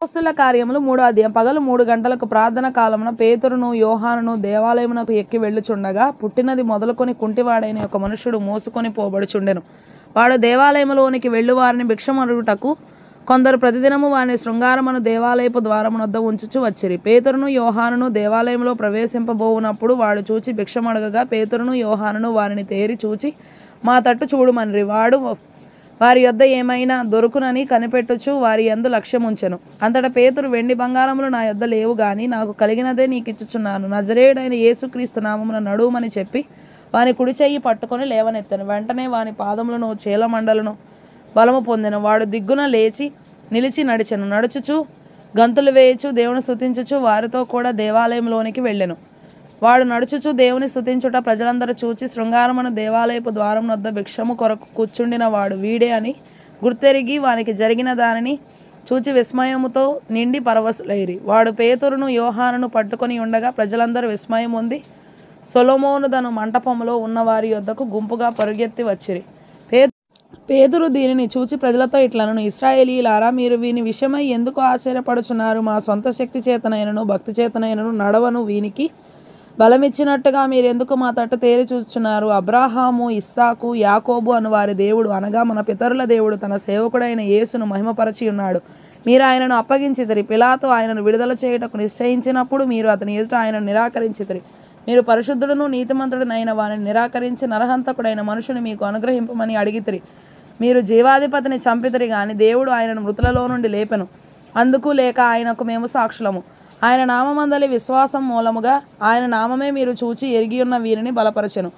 అపోస్తలుల కార్యములు 3వ అధ్యాయం. పగలు 3 గంటలకు ప్రార్థన కాలమున పేతురును యోహానును దేవాలయమునకు ఎక్కి వెళ్ళుచుండగా పుట్టినది మొదలుకొని కుంటివాడైన ఒక మనుషుడు మోసుకొని పోబడుచుండెను. వాడు దేవాలయములోనికి వెళ్ళు వారిని భిక్షమడుటకు కొందరు ప్రతిదినము వారిని శృంగారమును దేవాలయపు ద్వారమునొద్ద ఉంచుచు వచ్చిరి. పేతురును యోహానును దేవాలయంలో ప్రవేశింపబోవునప్పుడు వాడు చూచి భిక్షమడగగా పేతురును యోహానును వారిని తేరి చూచి మా తట్టు చూడుమనిరి. వాడు వారి యొద్ద ఏమైనా దొరుకునని కనిపెట్టుచు వారి యందు లక్ష్యముంచెను. అంతటా పేతురు, వెండి బంగారములు నా యొద్ద లేవు గాని నాకు కలిగినదే నీకిచ్చుచున్నాను. నజరేయుడైన యేసుక్రీస్తు నామమున నడువుమని చెప్పి వాని కుడి చెయ్యి పట్టుకొని లేవనెత్తెను. వెంటనే వాని పాదములను చీలమండలను బలము పొందెను. వాడు దిగ్గున లేచి నిలిచి నడిచెను. నడుచుచు గంతులు వేయుచు దేవుని స్తుతించుచు వారితో కూడా దేవాలయంలోనికి వెళ్ళెను. వాడు నడుచుచు దేవుని స్తుతించుట ప్రజలందరూ చూచి శృంగారమును దేవాలయపు ద్వారం వద్ద భిక్షము కొరకు కూర్చుండిన వాడు వీడే అని గుర్తెరిగి వానికి జరిగిన దానిని చూచి విస్మయముతో నిండి పరవశులైరి. వాడు పేతురును యోహానును పట్టుకొని ఉండగా ప్రజలందరూ విస్మయం పొంది సొలొమోను దను మంటపములో ఉన్న వారి యొద్దకు గుంపుగా పరుగెత్తి వచ్చిరి. పేతురు దీనిని చూచి ప్రజలతో ఇట్లనెను, ఇశ్రాయేలీయులారా, మీరు వీని విషయమై ఎందుకు ఆశ్చర్యపడుచున్నారు? మా సొంత శక్తి చేతనైనను భక్తి చేతనైనను నడవను వీనికి బలమిచ్చినట్టుగా మీరెందుకు మా తట్టు తేరి చూచుచున్నారు? అబ్రాహాము, ఇస్సాకు, యాకోబు అను వారి దేవుడు అనగా మన పితరుల దేవుడు తన సేవకుడైన యేసును మహిమపరచి ఉన్నాడు. మీరు ఆయనను అప్పగించితిరి. పిలాతు ఆయనను విడుదల చేయుటకు నిశ్చయించినప్పుడు మీరు అతని ఎదుట ఆయనను నిరాకరించితిరి. మీరు పరిశుద్ధుడును నీతిమంతుడునైన వారిని నిరాకరించి నరహంతకుడైన మనుషుని మీకు అనుగ్రహింపమని అడిగితిరి. మీరు జీవాధిపతిని చంపితిరి గాని దేవుడు ఆయనను మృతులలో నుండి లేపెను. అందుకు లేక ఆయనకు మేము సాక్షులము. ఆయన నామమందలి విశ్వాసం మూలముగా ఆయన నామమే మీరు చూచి ఎరిగియున్న వీరిని బలపరచెను.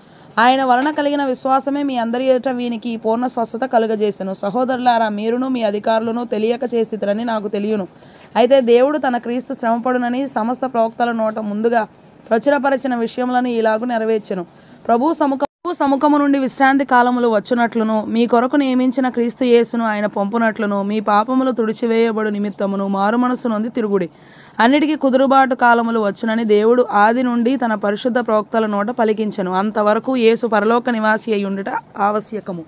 ఆయన వలన కలిగిన విశ్వాసమే మీ అందరి ఎదుట వీనికి పూర్ణ స్వస్థత కలుగజేసెను. సహోదరులారా, మీరును మీ అధికారులను తెలియక చేసిరని నాకు తెలియను. అయితే దేవుడు తన క్రీస్తు శ్రమపడునని సమస్త ప్రవక్తల నోట ముందుగా ప్రచురపరిచిన విషయములను ఇలాగు నెరవేర్చెను. ప్రభు సముఖము నుండి విశ్రాంతి కాలములు వచ్చునట్లును మీ కొరకు నియమించిన క్రీస్తు యేసును ఆయన పంపునట్లును మీ పాపములు తుడిచివేయబడు నిమిత్తమును మారుమనస్సు నొంది తిరుగుడి. అన్నిటికీ కుదురుబాటు కాలములు వచ్చునని దేవుడు ఆది నుండి తన పరిశుద్ధ ప్రవక్తల నోట పలికించెను. అంతవరకు యేసు పరలోక నివాసి అయి ఉండుట ఆవశ్యకము.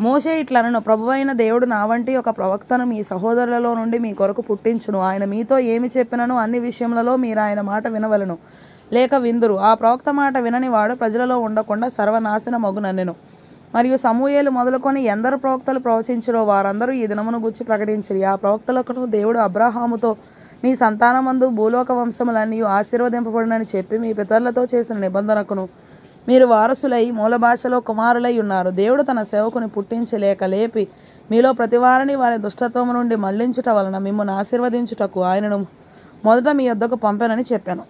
మోషే ఇట్లనెను, ప్రభువైన దేవుడు నా వంటి ఒక ప్రవక్తను మీ సహోదరులలో నుండి మీ కొరకు పుట్టించును. ఆయన మీతో ఏమి చెప్పినను అన్ని విషయములలో మీరు ఆయన మాట వినవలను, లేక విందురు. ఆ ప్రవక్త మాట వినని వాడు ప్రజలలో ఉండకుండా సర్వనాశన మగునెను. మరియు సమూయేలు మొదలుకొని ఎందరు ప్రవక్తలు ప్రవచించిరో వారందరూ ఈ దినమును గురించి ప్రకటించిరి. ఆ ప్రవక్తలకు దేవుడు అబ్రాహాముతో నీ సంతానమందు భూలోక వంశములన్నీ ఆశీర్వదింపబడునని చెప్పి మీ పితరులతో చేసిన నిబంధనకును మీరు వారసులై మూల భాషలో కుమారులై ఉన్నారు. దేవుడు తన సేవకుని పుట్టించి లేక లేపి మీలో ప్రతివారిని వారి దుష్టత్వము నుండి మళ్లించుట వలన మిమ్మల్ని ఆశీర్వదించుటకు ఆయనను మొదట మీ యొద్దకు పంపెనని చెప్పాను.